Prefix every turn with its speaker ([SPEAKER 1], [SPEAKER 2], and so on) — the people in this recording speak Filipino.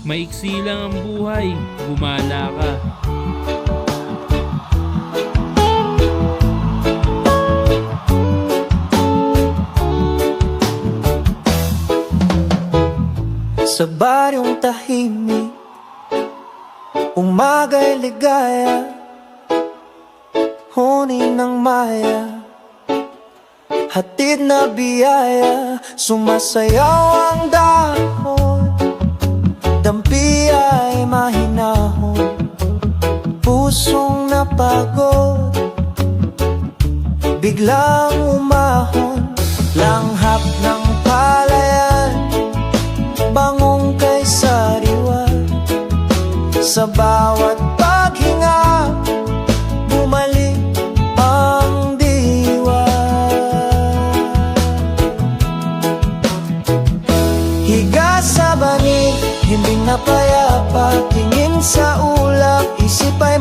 [SPEAKER 1] Maiksi lang ang buhay, gumala ka.
[SPEAKER 2] Sa baryong tahimik, umaga'y ligaya, huni ng maya, hatid na biyaya. Sumasayaw ang dahon, dampi ay mahinahon, pusong napagod, biglang umahon. Langhap ng palayan, bangong kay sariwa, sa bawat paghinga, bumalik ang diwa. Higa sa banig, himbing na payapa, tingin sa ulap, isip ay